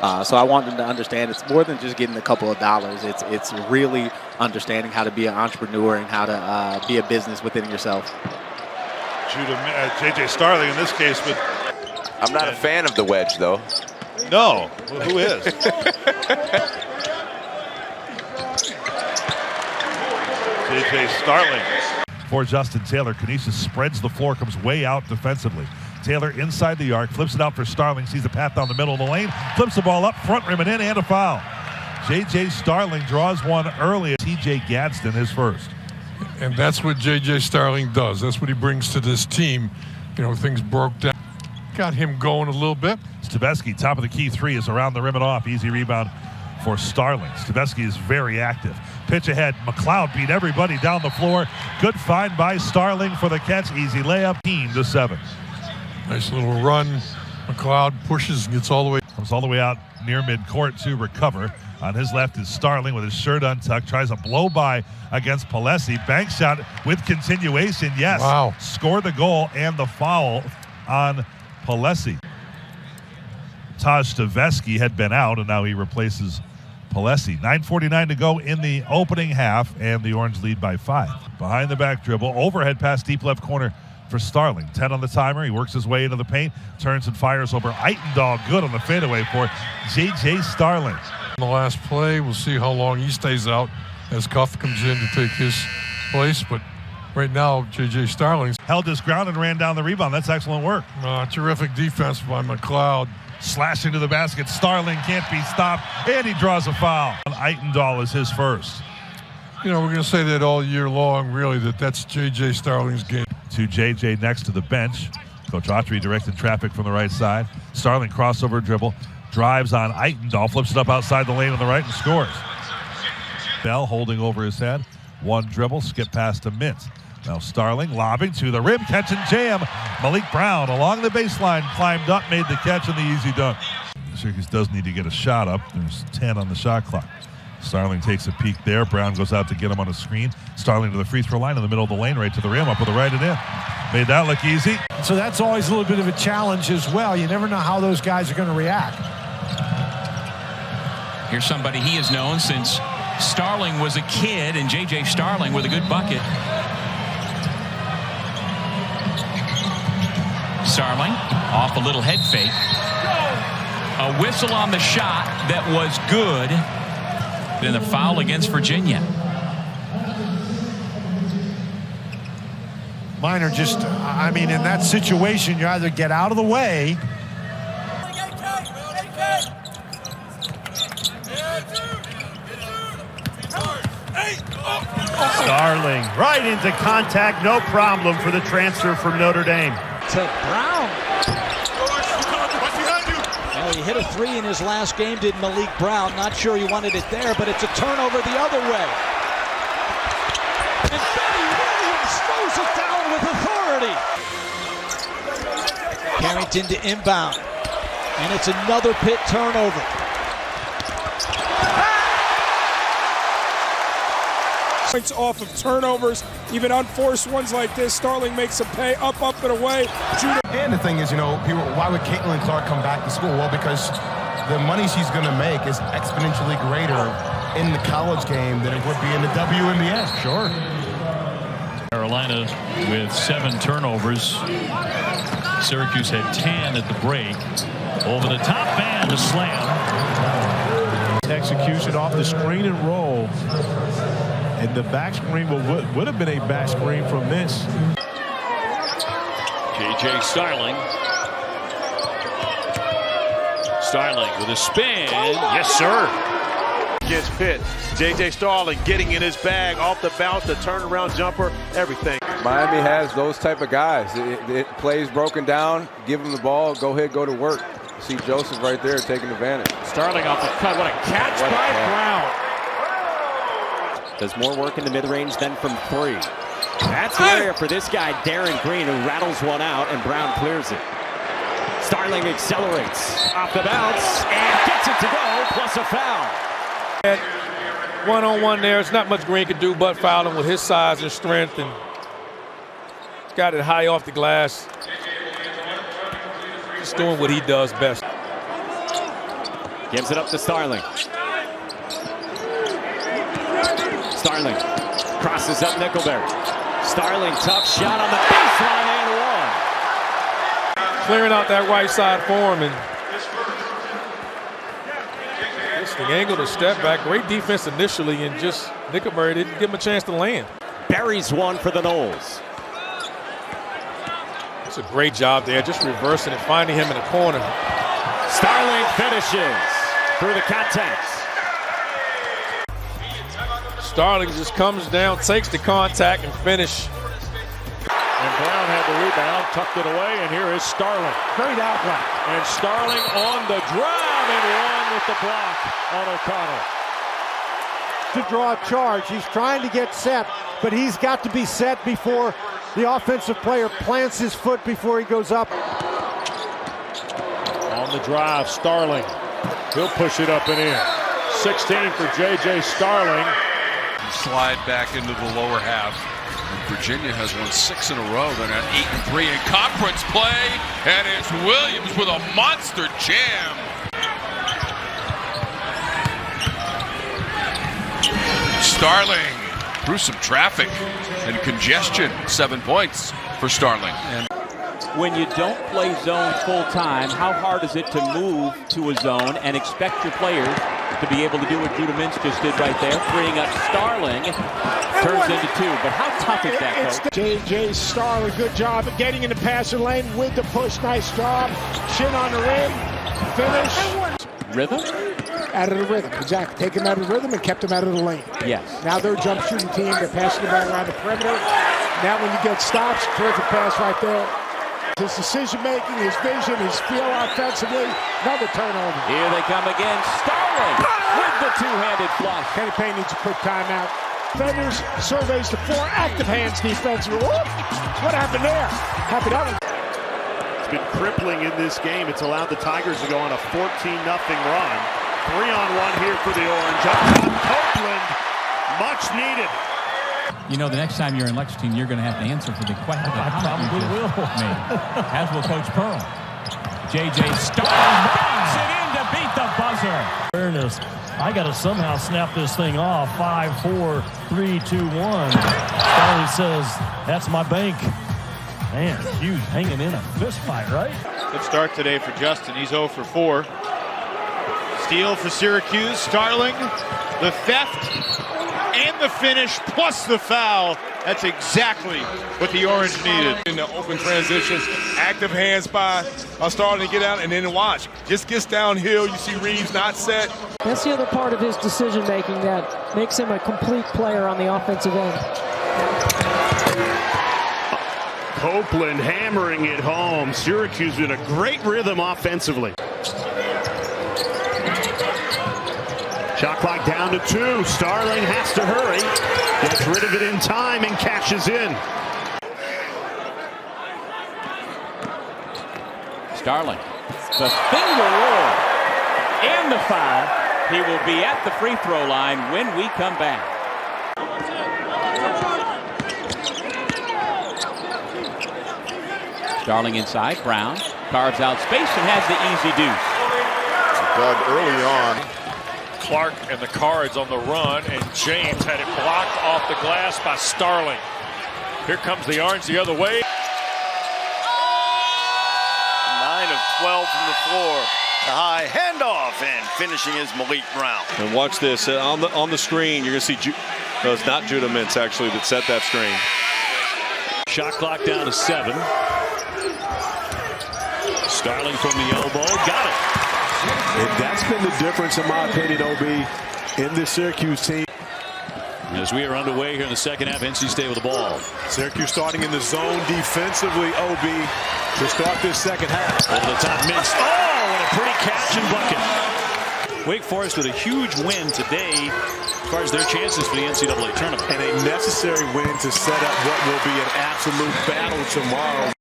So I want them to understand it's more than just getting a couple of dollars. It's really understanding how to be an entrepreneur and how to be a business within yourself. J.J. Starling in this case, but I'm not a fan of the wedge, though. No, who is? J.J. Starling. For Justin Taylor, Canisius spreads the floor, comes way out defensively. Taylor inside the arc, flips it out for Starling, sees the path down the middle of the lane, flips the ball up, front rim and in, and a foul. J.J. Starling draws one early. T.J. Gadsden his first. And that's what J.J. Starling does. That's what he brings to this team. You know, things broke down. Got him going a little bit. Stabeski, top of the key three, is around the rim and off. Easy rebound for Starling. Stabeski is very active. Pitch ahead. McLeod beat everybody down the floor. Good find by Starling for the catch. Easy layup. 15-7. Nice little run. McLeod pushes and gets all the way. Comes all the way out near midcourt to recover. On his left is Starling with his shirt untucked. Tries a blow by against Palesi. Bank shot with continuation. Yes. Wow. Score the goal and the foul on Palesi. Taj Staveski had been out, and now he replaces Palesi. 9:49 to go in the opening half, and the Orange lead by 5. Behind the back dribble, overhead pass deep left corner for Starling. 10 on the timer. He works his way into the paint, turns and fires over Eitendahl. Good on the fadeaway for J.J. Starling. In the last play, we'll see how long he stays out as Cuff comes in to take his place. But right now, J.J. Starling's held his ground and ran down the rebound. That's excellent work. Terrific defense by McLeod. Slashing to the basket. Starling can't be stopped, and he draws a foul. Eitendahl is his first. You know, we're going to say that all year long, really, that's J.J. Starling's game. To J.J. next to the bench. Coach Autry directed traffic from the right side. Starling crossover dribble. Drives on Eitendahl. Flips it up outside the lane on the right and scores. Bell holding over his head. One dribble. Skip pass to Mintz. Now Starling lobbing to the rim. Catch and jam. Malik Brown along the baseline. Climbed up. Made the catch and the easy dunk. Syracuse does need to get a shot up. There's 10 on the shot clock. Starling takes a peek there. Brown goes out to get him on a screen. Starling to the free throw line in the middle of the lane, right to the rim, up with the right and in. Made that look easy. So that's always a little bit of a challenge as well. You never know how those guys are going to react. Here's somebody he has known since Starling was a kid, and J.J. Starling with a good bucket. Starling off a little head fake. A whistle on the shot that was good. Then a foul against Virginia. Minor just, I mean, in that situation, you either get out of the way. Starling right into contact, no problem for the transfer from Notre Dame. To Brown. Well, he hit a three in his last game, did Malik Brown. Not sure he wanted it there, but it's a turnover the other way. And Benny Williams throws it down with authority. Carrington to inbound. And it's another Pitt turnover. Points off of turnovers, even unforced ones like this. Starling makes a pay, up, and away. Judah. And the thing is, you know, people, why would Caitlin Clark come back to school? Well, because the money she's going to make is exponentially greater in the college game than it would be in the WNBA. Sure. Carolina with 7 turnovers. Syracuse had 10 at the break. Over the top and a slam. Execution off the screen and roll. And the back screen would have been a back screen from Mintz. J.J. Starling. Starling with a spin. Yes, sir. Against Pitt. J.J. Starling getting in his bag off the bounce, the turnaround jumper, everything. Miami has those type of guys. It plays broken down, give them the ball, go ahead, go to work. See Joseph right there taking advantage. Starling off the cut. What a catch by Brown. Does more work in the mid-range than from 3. That's the area for this guy, Darren Green, who rattles one out, and Brown clears it. Starling accelerates off the bounce and gets it to go, plus a foul. One-on-one there. It's not much Green could do but foul him with his size and strength, and got it high off the glass. Just doing what he does best. Gives it up to Starling. Starling crosses up Nickelberry. Starling, tough shot on the baseline and one. Clearing out that right side for him, and just the angle to step back. Great defense initially, and just Nickelberry didn't give him a chance to land. Buries one for the Noles. It's a great job there, just reversing and finding him in the corner. Starling finishes through the contacts. Starling just comes down, takes the contact, and finish. And Brown had the rebound, tucked it away, and here is Starling. Great outlet. And Starling on the drive and one with the block on O'Connell. To draw a charge. He's trying to get set, but he's got to be set before the offensive player plants his foot before he goes up. On the drive, Starling. He'll push it up and in. 16 for J.J. Starling. Slide back into the lower half. Virginia has won 6 in a row. They're at 8-3 in conference play. And it's Williams with a monster jam. Starling through some traffic and congestion. 7 points for Starling. When you don't play zone full time, how hard is it to move to a zone and expect your players to be able to do what Judah Mintz just did right there, freeing up Starling, turns into 2. But how tough is that, Coach? J.J. Starling, good job of getting in the passing lane with the push. Nice job. Shin on the rim. Finish. Rhythm? Out of the rhythm. Exactly. Take him out of the rhythm and kept him out of the lane. Yes. Now they're a jump shooting team. They're passing the ball around the perimeter. Now when you get stops, terrific pass right there. His decision-making, his vision, his feel offensively, another turnover. Here they come again. Starling with the two-handed flush. Kenny Payne needs a quick timeout. Defenders surveys the 4 active hands defensively. Whoop! What happened there? Happy that one. It's been crippling in this game. It's allowed the Tigers to go on a 14-0 run. 3-on-1 here for the Orange. Up top, Copeland, much needed. You know, the next time you're in Lexington, you're going to have to answer for the question. I probably will. As will Coach Pearl. J.J. Starling bounce it in to beat the buzzer. Fairness, I got to somehow snap this thing off. 5, 4, 3, 2, 1. Starling says, that's my bank. Man, Hughes hanging in a fist fight, right? Good start today for Justin. He's 0 for 4. Steal for Syracuse. Starling, the theft and the finish plus the foul. That's exactly what the Orange needed. In the open transitions, active hands by Starling to get out, and then watch. Just gets downhill. You see Reeves not set. That's the other part of his decision-making that makes him a complete player on the offensive end. Copeland hammering it home. Syracuse in a great rhythm offensively. Shot clock down to 2. Starling has to hurry. Gets rid of it in time and cashes in. Starling, the finger roll and the foul. He will be at the free throw line when we come back. Starling inside, Brown carves out space and has the easy deuce. Doug early on. Clark and the Cards on the run, and James had it blocked off the glass by Starling. Here comes the Orange the other way. 9 of 12 from the floor. The high handoff, and finishing is Malik Brown. And watch this on the screen. You're going to see no, it's not Judah Mintz actually that set that screen. Shot clock down to 7. Starling from the elbow, got it. That's been the difference, in my opinion, OB, in this Syracuse team. As we are underway here in the second half, NC State with the ball. Syracuse starting in the zone defensively, OB, to start this second half. Over the top, Mintz. Oh, and a pretty catch and bucket. Wake Forest with a huge win today as far as their chances for the NCAA tournament. And a necessary win to set up what will be an absolute battle tomorrow.